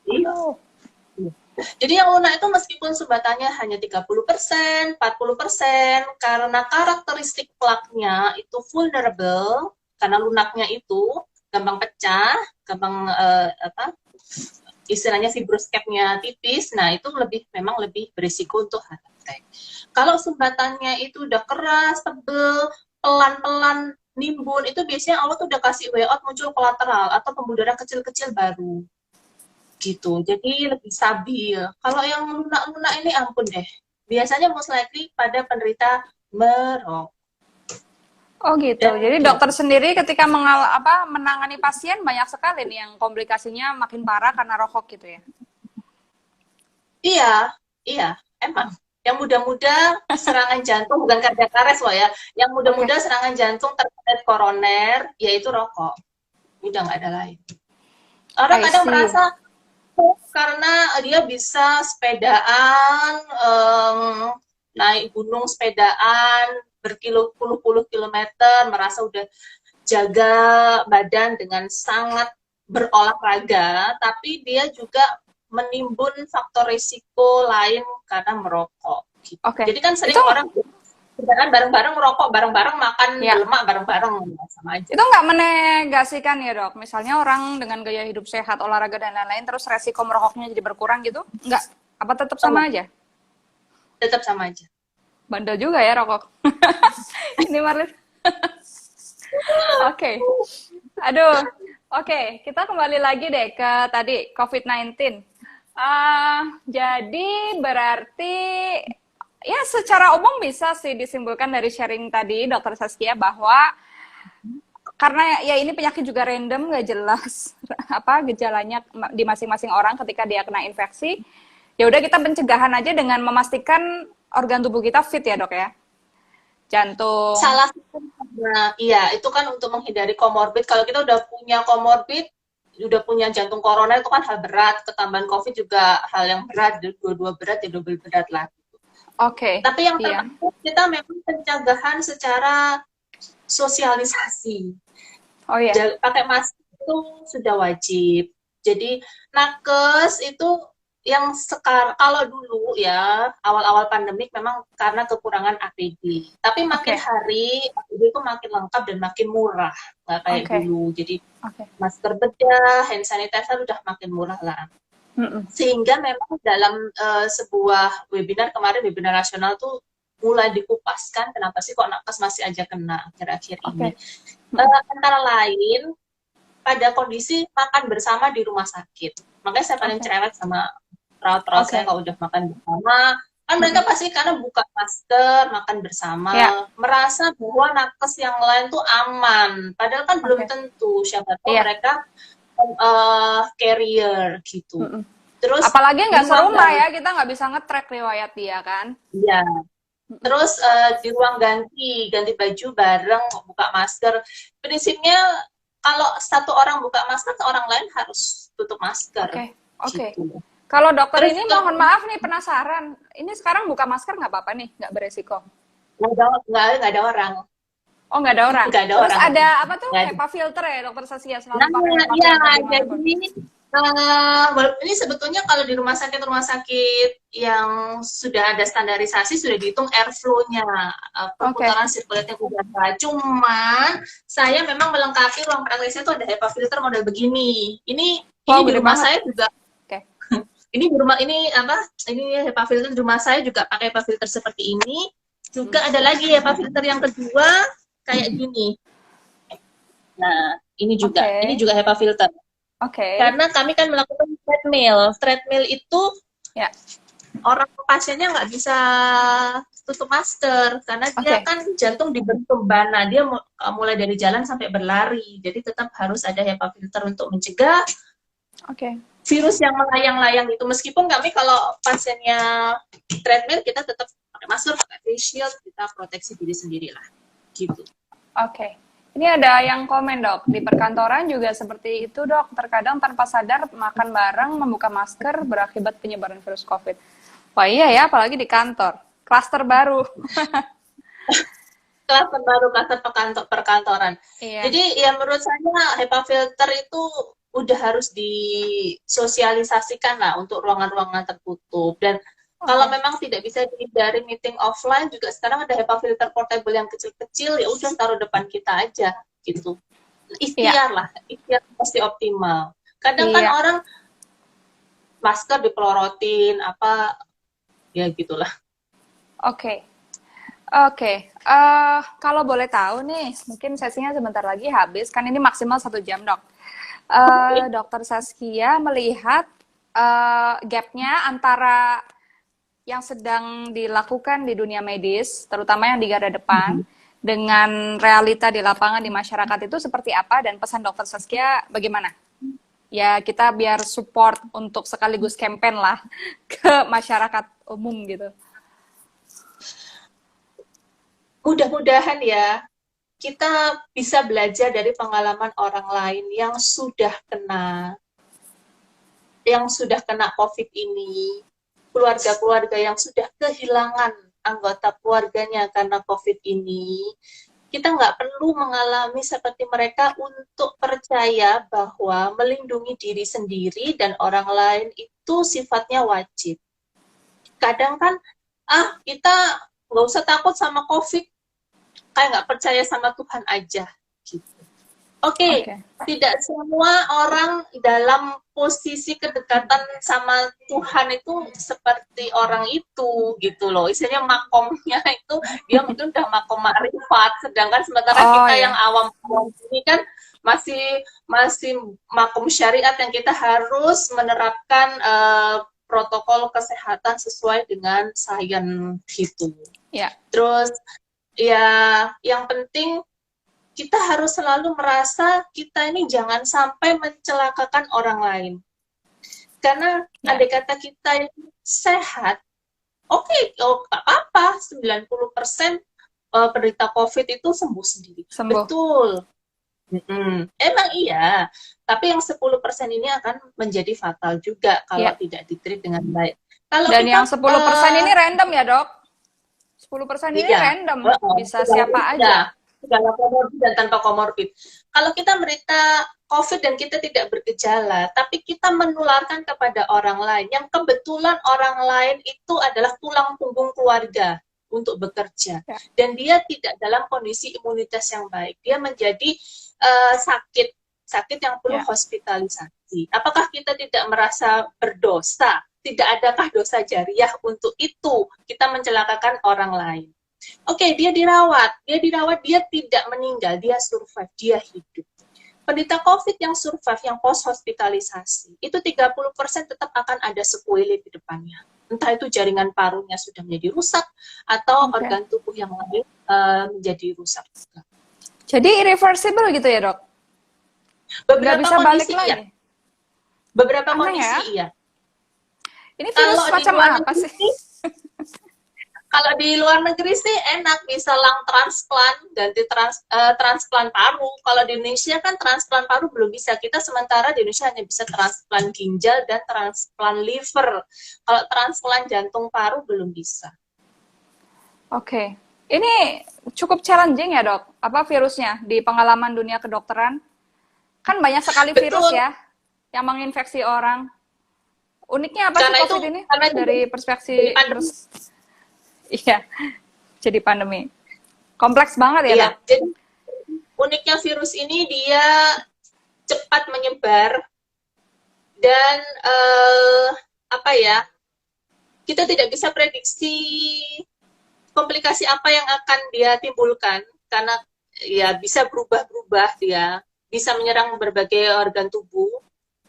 iya. Oh, Jadi yang lunak itu meskipun sumbatannya hanya 30%, 40%, karena karakteristik plaknya itu vulnerable, karena lunaknya itu gampang pecah, gampang istilahnya fibroscape-nya tipis, nah itu memang lebih berisiko untuk heart attack. Kalau sumbatannya itu udah keras, tebel, pelan-pelan nimbun, itu biasanya Allah tuh udah kasih way out muncul kolateral atau pembuluh darah kecil-kecil baru gitu. Jadi lebih stabil. Kalau yang lunak-lunak ini ampun deh. Biasanya most likely pada penderita merokok. oh gitu. Dan Jadi ya, dokter sendiri ketika menangani pasien banyak sekali nih yang komplikasinya makin parah karena rokok gitu ya. iya, iya, emang. Yang muda-muda serangan jantung bukan kardiak arrest loh ya. Yang Oke, muda-muda serangan jantung terkait koroner yaitu rokok. Udah nggak ada lain. Orang I kadang see. merasa karena dia bisa sepedaan, naik gunung sepedaan berpuluh-puluh kilometer, merasa udah jaga badan dengan sangat berolahraga, tapi dia juga menimbun faktor risiko lain karena merokok. Gitu. Oke. Jadi kan Itu sering orang kan bareng-bareng merokok, bareng-bareng makan ya, lemak, bareng-bareng sama aja. itu nggak menegasikan ya dok. Misalnya orang dengan gaya hidup sehat, olahraga dan lain-lain, terus resiko merokoknya jadi berkurang gitu? Nggak? Apa tetap sama Oh, aja? tetap sama aja. Bandel juga ya rokok. Ini Marlin. Oke. Aduh. Oke, kita kembali lagi deh ke tadi COVID-19. Jadi berarti ya secara umum bisa sih disimpulkan dari sharing tadi Dokter Saskia bahwa karena ya ini penyakit juga random nggak jelas apa gejalanya di masing-masing orang ketika dia kena infeksi. Ya udah kita pencegahan aja dengan memastikan organ tubuh kita fit ya dok ya. Jantung. Salah satu, nah, iya, itu kan untuk menghindari komorbid. Kalau kita udah punya komorbid, udah punya jantung koroner itu kan hal berat, ketambahan COVID juga hal yang berat, dua-dua berat ya double berat lah. Oke, Tapi yang iya. terpenting kita memang pencegahan secara sosialisasi. Oh iya. Pakai masker itu sudah wajib. Jadi nakes itu yang sekarang kalau dulu ya awal-awal pandemik memang karena kekurangan APD. Tapi makin Oke. hari APD itu makin lengkap dan makin murah, nggak kayak Oke. dulu. Jadi Oke. masker bedah, hand sanitizer udah makin murah lah. Mm-mm. Sehingga memang dalam sebuah webinar kemarin, webinar nasional tuh mulai dikupaskan kenapa sih kok nakes masih aja kena akhir-akhir ini. Oke. Mm-mm. Antara lain pada kondisi makan bersama di rumah sakit. Makanya saya paling Oke. cerewet sama perawat-perawat saya Oke. kalau udah makan bersama, Kan mereka pasti karena buka masker, makan bersama, Ya, merasa bahwa nakes yang lain tuh aman. Padahal kan belum oke. tentu, siapa tahu Iya. mereka carrier gitu. Mm-mm. Terus Apalagi di nggak ruang serumah ya, ganti, kita nggak bisa nge-track riwayat dia kan. ya. Mm-mm. Terus di ruang ganti, ganti baju bareng, buka masker. Prinsipnya kalau satu orang buka masker, orang lain harus tutup masker Oke, oke. gitu. Kalau dokter Terus ini mohon maaf nih penasaran, ini sekarang buka masker nggak apa-apa nih, nggak beresiko? nggak ada orang, Oh nggak ada orang. nggak ada Terus orang, ada apa tuh nggak ada. HEPA filter ya dokter Saskia Nah, selalu pakai HEPA iya, filter dimanapun. jadi ini sebetulnya kalau di rumah sakit yang sudah ada standarisasi sudah dihitung airflow-nya, Oke. perputaran sirkulatnya udara. Cuman saya memang melengkapi ruang praktek saya itu ada HEPA filter model begini. Ini Wow di gede rumah banget. saya juga Oke. ini di rumah ini apa? Ini HEPA filter di rumah saya juga pakai HEPA filter seperti ini. Hmm. Juga ada lagi HEPA filter yang kedua kayak gini. Nah, ini Oke. juga HEPA filter. Oke. Karena kami kan melakukan treadmill. Treadmill itu Ya. orang pasiennya nggak bisa tutup masker karena dia Oke. kan jantung dibentuk bana. Dia mulai dari jalan sampai berlari. Jadi tetap harus ada HEPA filter untuk mencegah Oke. virus yang melayang-layang itu. Meskipun kami kalau pasiennya treadmill kita tetap pakai masker, pakai face shield, kita proteksi diri sendiri lah. Gitu. Oke. Ini ada yang komen dok, di perkantoran juga seperti itu dok, terkadang tanpa sadar makan bareng, membuka masker, berakibat penyebaran virus COVID. Wah iya ya, apalagi di kantor. Klaster baru. Klaster baru, klaster perkantoran. Iya, Jadi ya menurut saya HEPA filter itu udah harus disosialisasikan lah untuk ruangan-ruangan tertutup. Dan kalau oke. memang tidak bisa dihindari meeting offline, juga sekarang ada HEPA filter portable yang kecil-kecil, ya udah taruh depan kita aja gitu. Iya, Ikhtiar lah, ikhtiar pasti optimal. Kadang kan iya. orang masker dipelorotin, apa, ya gitulah. Oke. Oke, kalau boleh tahu nih, mungkin sesinya sebentar lagi habis, kan ini maksimal 1 jam, dok. Dokter Saskia melihat gapnya antara yang sedang dilakukan di dunia medis, terutama yang di garda depan, dengan realita di lapangan di masyarakat itu seperti apa, dan pesan dokter Saskia bagaimana? Ya, kita biar support untuk sekaligus campaign lah ke masyarakat umum gitu. Mudah-mudahan ya kita bisa belajar dari pengalaman orang lain yang sudah kena COVID ini, keluarga-keluarga yang sudah kehilangan anggota keluarganya karena COVID ini. Kita nggak perlu mengalami seperti mereka untuk percaya bahwa melindungi diri sendiri dan orang lain itu sifatnya wajib. Kadang kan, kita nggak usah takut sama COVID, kayak nggak percaya sama Tuhan aja. Gitu. Oke, Oke. tidak semua orang dalam posisi kedekatan sama Tuhan itu seperti orang itu gitu loh. Istilahnya makomnya itu dia mungkin udah makom makrifat, sedangkan sementara Oh kita yang ya, awam ini kan masih masih makom syariat yang kita harus menerapkan protokol kesehatan sesuai dengan sains gitu. ya. Terus ya yang penting kita harus selalu merasa kita ini jangan sampai mencelakakan orang lain. Karena Ya, andai kata kita sehat, oke, nggak apa-apa, 90% penderita COVID itu sembuh sendiri. sembuh. Betul. Emang iya, tapi yang 10% ini akan menjadi fatal juga kalau Ya. tidak ditreat dengan baik. Kalau Dan kita yang 10% ini random ya, Dok? 10% ini iya, random, bisa siapa iya, aja. segala komorbid dan tanpa komorbid. Kalau kita menderita COVID dan kita tidak bergejala, tapi kita menularkan kepada orang lain, yang kebetulan orang lain itu adalah tulang punggung keluarga untuk bekerja, Ya, dan dia tidak dalam kondisi imunitas yang baik, dia menjadi sakit, sakit yang perlu ya. hospitalisasi. Apakah kita tidak merasa berdosa? Tidak adakah dosa jariah untuk itu kita mencelakakan orang lain? Oke, dia dirawat, dia tidak meninggal, dia survive, dia hidup. Penderita COVID yang survive, yang post hospitalisasi, itu 30% tetap akan ada sequelae di depannya. entah itu jaringan parunya sudah menjadi rusak atau Oke. organ tubuh yang lain menjadi rusak juga. Jadi irreversible gitu ya, Dok? Nggak Beberapa bisa balik kondisi iya, lagi? beberapa Aneh ya? kondisi iya. Ini virus Kalau di macam luar apa negeri sih? sih, kalau di luar negeri sih enak, bisa lang transplant, ganti transplant paru. Kalau di Indonesia kan transplant paru belum bisa. Kita sementara di Indonesia hanya bisa transplant ginjal dan transplant liver. Kalau transplant jantung paru belum bisa. Oke. Ini cukup challenging ya, Dok? Apa virusnya di pengalaman dunia kedokteran? Kan banyak sekali virus Betul, ya yang menginfeksi orang. Uniknya apa sih karena itu COVID ini karena itu dari jadi perspektif pandemi. iya, jadi pandemi. Kompleks banget ya, Iya, Dok? jadi uniknya virus ini dia cepat menyebar dan apa ya? Kita tidak bisa prediksi komplikasi apa yang akan dia timbulkan karena ya bisa berubah-berubah, dia bisa menyerang berbagai organ tubuh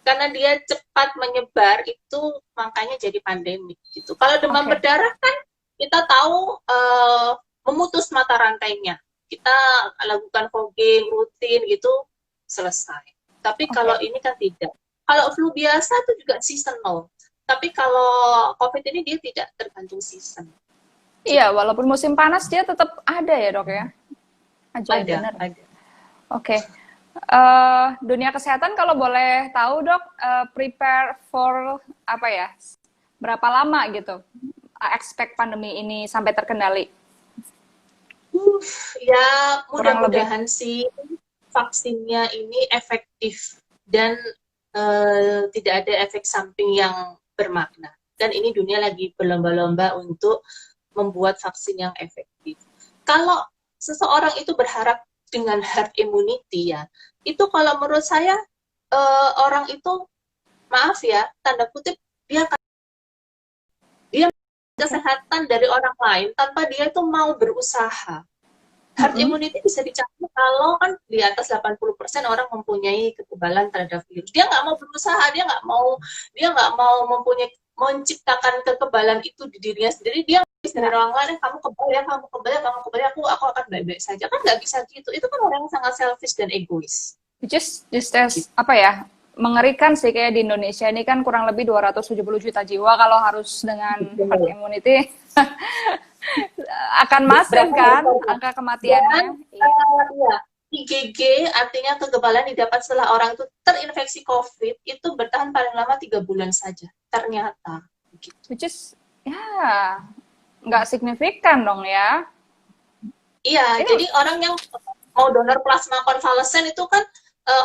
karena dia cepat menyebar, itu makanya jadi pandemik gitu. Kalau demam Oke. berdarah kan kita tahu memutus mata rantainya, kita lakukan fogging rutin gitu, selesai. Tapi kalau Oke. ini kan tidak. Kalau flu biasa itu juga seasonal, tapi kalau COVID ini dia tidak tergantung season Iya, gitu. walaupun musim panas dia tetap ada ya, Dok ya? Ajaib Ada, bener. ada. Oke. Dunia kesehatan kalau boleh tahu, Dok, prepare for apa ya? Berapa lama gitu? Expect pandemi ini sampai terkendali? Ya, Kurang lebih. mudah-mudahan sih vaksinnya ini efektif dan tidak ada efek samping yang bermakna. Dan ini dunia lagi berlomba-lomba untuk membuat vaksin yang efektif. Kalau seseorang itu berharap dengan herd immunity ya, itu kalau menurut saya orang itu, maaf ya, tanda kutip, dia Oke. kesehatan dari orang lain tanpa dia itu mau berusaha. Herd Mm-mm. immunity bisa dicapai kalau kan di atas 80% orang mempunyai kekebalan terhadap virus. Dia nggak mau berusaha, dia nggak mau mempunyai menciptakan kekebalan itu di dirinya sendiri. Dia dari Ya, orang lain, kamu kebal ya, kamu kebal ya, kamu kebal ya, aku akan baik-baik saja. Kan nggak bisa gitu. Itu kan orang yang sangat selfish dan egois. which is just as, apa ya, mengerikan sih kayak di Indonesia ini kan kurang lebih 270 juta jiwa kalau harus dengan herd Gitu. immunity akan masif Berapa kan levelnya? angka Dan kematiannya. Iya. ya, IgG artinya kekebalan didapat setelah orang itu terinfeksi COVID itu bertahan paling lama 3 bulan saja. Ternyata. Gitu. Which is ya nggak signifikan dong ya. Iya, Ini jadi orang yang mau donor plasma konvalesen itu kan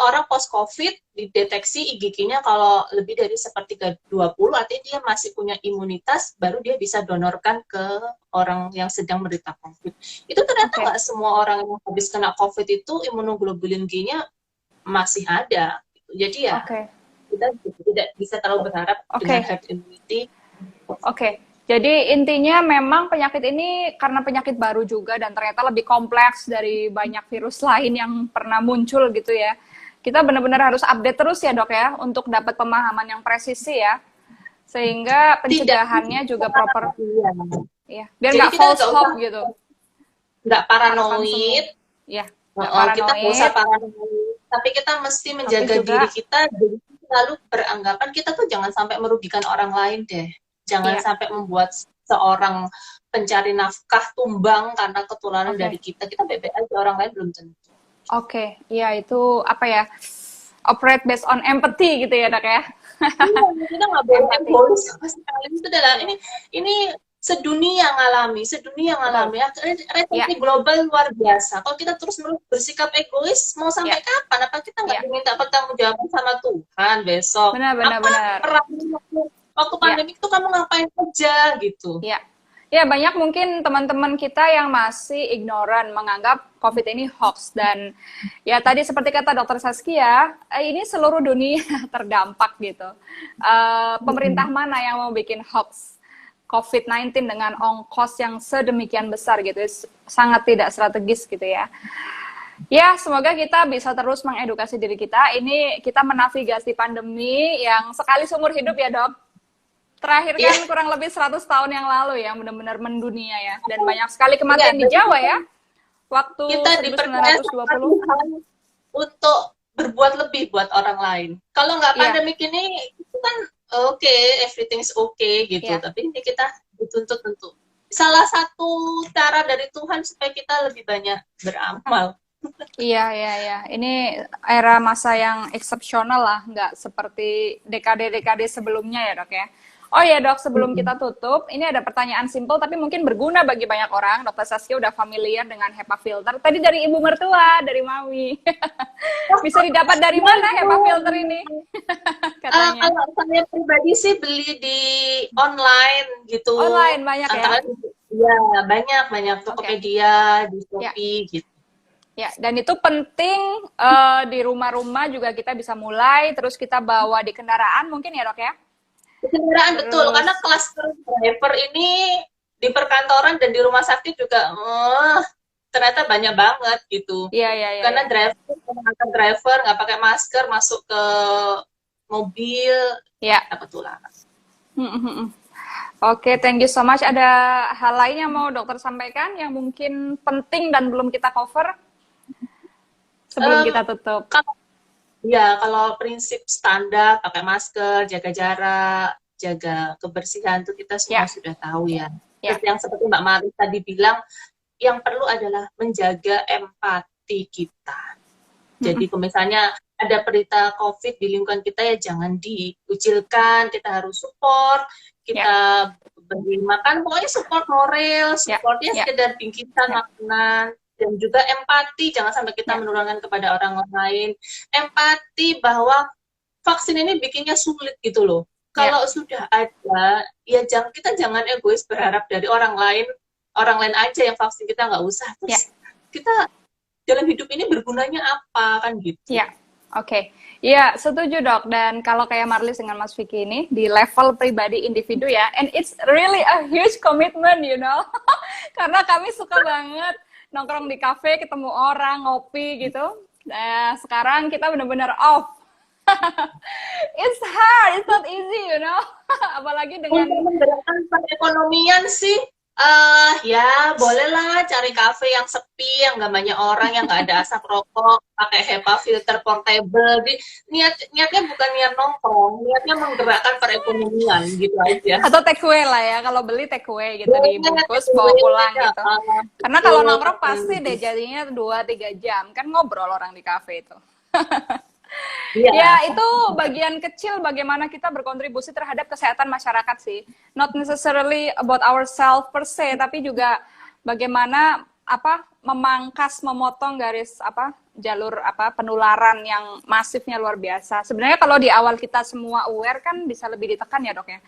orang post COVID dideteksi IgG-nya kalau lebih dari sepertiga 20, artinya dia masih punya imunitas, baru dia bisa donorkan ke orang yang sedang menderita COVID. Itu ternyata oke. nggak semua orang yang habis kena COVID itu imunoglobulin G-nya masih ada. Jadi ya Oke. kita tidak bisa terlalu berharap dengan Oke. herd immunity. Oke. Jadi intinya memang penyakit ini karena penyakit baru juga dan ternyata lebih kompleks dari banyak virus lain yang pernah muncul gitu ya. Kita benar-benar harus update terus ya, Dok ya, untuk dapat pemahaman yang presisi ya. Sehingga Tidak, pencegahannya juga proper. iya. Ya, biar Jadi nggak kita false nggak usah hope gitu. nggak Harapan semua. paranoid. Ya, nggak Kita nggak usah paranoid, paranoid, tapi kita mesti tapi menjaga juga diri kita, jadi selalu beranggapan kita tuh jangan sampai merugikan orang lain deh. Jangan iya, sampai membuat seorang pencari nafkah tumbang karena ketularan oke. dari kita. Kita baik-baik aja, orang lain belum tentu. Oke, iya itu apa ya? Operate based on empathy gitu ya, Dok ya. Iya, kita nggak boleh Empathy. egois sama sekali. Itu adalah Iya, ini sedunia ngalami, sedunia betul. ngalami. Iya, Resesi global luar biasa. Kalau kita terus bersikap egois, mau iya, sampai kapan? Apa kita nggak iya. diminta pertanggungjawaban sama Tuhan besok? Benar, benar, Apa benar. perang waktu Iya, pandemi itu kamu ngapain aja gitu? iya. Ya, banyak mungkin teman-teman kita yang masih ignoran menganggap COVID ini hoax dan ya tadi seperti kata Dokter Saskia, ini seluruh dunia terdampak gitu. Pemerintah mana yang mau bikin hoax COVID-19 dengan ongkos yang sedemikian besar gitu, sangat tidak strategis gitu ya. Ya, semoga kita bisa terus mengedukasi diri kita. Ini kita menavigasi pandemi yang sekali seumur hidup ya, Dok. Terakhir Iya, kan kurang lebih 100 tahun yang lalu ya, benar-benar mendunia ya. Dan banyak sekali kematian di jadi Jawa ya, waktu kita dipercaya sama 1920. Tuhan untuk berbuat lebih buat orang lain. Kalau nggak Iya, pandemik ini, itu kan oke, everything's okay gitu. iya. Tapi ini kita dituntut untuk salah satu cara dari Tuhan supaya kita lebih banyak beramal. Iya, iya, iya. Ini era masa yang eksepsional lah, nggak seperti dekade-dekade sebelumnya ya, Dok ya. Oh ya, Dok, sebelum kita tutup, ini ada pertanyaan simpel tapi mungkin berguna bagi banyak orang. Dokter Saskia udah familiar dengan HEPA filter. Tadi dari ibu mertua, dari Mami. Bisa didapat dari mana HEPA filter ini? Katanya. Kalau saya pribadi sih beli di online gitu. Online banyak ya? Antara ya banyak banyak Oke. Tokopedia, di Ya. Shopee gitu. Ya, dan itu penting di rumah-rumah juga kita bisa mulai, terus kita bawa di kendaraan mungkin ya, Dok ya? Di kendaraan betul, Terus, karena klaster driver ini di perkantoran dan di rumah sakit juga ternyata banyak banget gitu. iya, iya, iya, Karena iya. driver nggak pakai masker masuk ke mobil, Ya. apa ketularan. Oke, thank you so much. Ada hal lain yang mau dokter sampaikan yang mungkin penting dan belum kita cover sebelum Em, kita tutup? kalau Ya, kalau prinsip standar pakai masker, jaga jarak, jaga kebersihan itu kita semua Ya, sudah tahu ya. ya. Terus yang seperti Mbak Mari tadi bilang, yang perlu adalah menjaga empati kita. Jadi kalau misalnya ada berita COVID di lingkungan kita ya jangan dikucilkan, kita harus support, Ya, kita beri makan, pokoknya support moral, ya, supportnya ya, sekedar bingkisan ya, makanan, dan juga empati, jangan sampai kita ya, menurunkan kepada orang lain. Empati bahwa vaksin ini bikinnya sulit gitu loh. ya, Kalau sudah ada, ya kita jangan egois berharap dari orang lain aja yang vaksin kita nggak usah. ya, Terus kita dalam hidup ini bergunanya apa kan gitu. ya. Oke, ya setuju dok. Dan kalau kayak Marlis dengan Mas Vicky ini di level pribadi individu ya, and it's really a huge commitment, you know, karena kami suka banget nongkrong di kafe, ketemu orang, ngopi gitu. Nah, sekarang kita benar-benar off. It's hard, it's not easy, you know. Apalagi Untuk dengan menggerakkan perekonomian sih, ya bolehlah cari kafe yang sepi, yang nggak banyak orang, yang nggak ada asap rokok, pakai HEPA filter portable. Niatnya bukan niat nongkrong, niatnya menggerakkan perekonomian gitu aja. atau take away lah ya. Kalau beli take away gitu Boleh, dibungkus bawa pulang ya, gitu. Karena kalau betul. nongkrong pasti deh jadinya 2-3 jam kan ngobrol orang di kafe itu. Iya, Ya, itu bagian kecil bagaimana kita berkontribusi terhadap kesehatan masyarakat sih. Not necessarily about ourselves per se, tapi juga bagaimana memangkas, memotong garis jalur penularan yang masifnya luar biasa. Sebenarnya kalau di awal kita semua aware kan bisa lebih ditekan ya, Dok ya.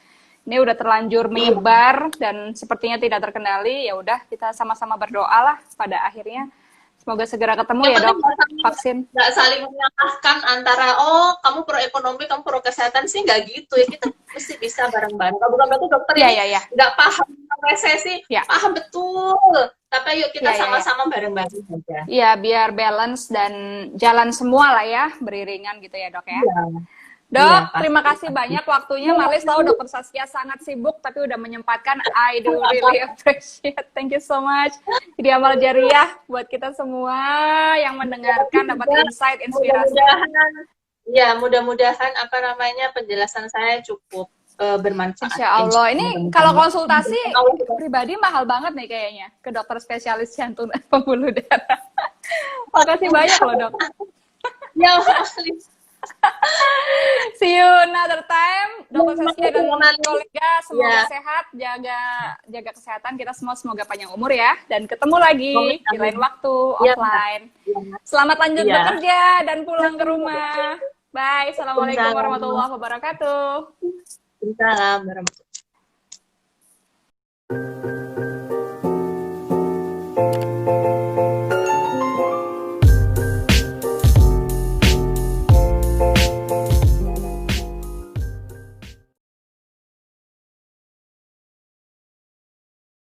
Ini udah terlanjur menyebar dan sepertinya tidak terkendali, ya udah kita sama-sama berdoa lah pada akhirnya. Semoga segera ketemu ya, Dok, vaksin. nggak saling menyalahkan antara kamu pro ekonomi, kamu pro kesehatan sih nggak gitu ya. Kita mesti bisa bareng-bareng. Kalau bukan berarti dokter Ya, ini ya, ya. nggak paham tentang resesi, Ya. paham betul. Tapi yuk kita Ya, ya, ya. sama-sama bareng-bareng saja. Iya, biar balance dan jalan semua lah ya, beriringan gitu ya, Dok ya. Iya. Dok, Iya, pasti, terima kasih pasti. banyak waktunya. Marlis tahu Dokter Saskia sangat sibuk, tapi udah menyempatkan. I do really appreciate. Thank you so much. Jadi amal jariah buat kita semua yang mendengarkan dapat insight, inspirasi. Mudah-mudahan penjelasan saya cukup bermanfaat. Insya Allah. Ini kalau konsultasi pribadi mahal banget nih kayaknya ke dokter spesialis jantung dan pembuluh darah. Makasih banyak loh, Dok. Ya, See you another time, Dokter Saskia dan kolega. Semoga sehat, jaga kesehatan kita semua. Semoga panjang umur ya, dan ketemu lagi di lain waktu offline. Selamat lanjut bekerja dan pulang ke rumah. Bye. Assalamualaikum warahmatullahi wabarakatuh. Waalaikumsalam warahmatullahi wabarakatuh.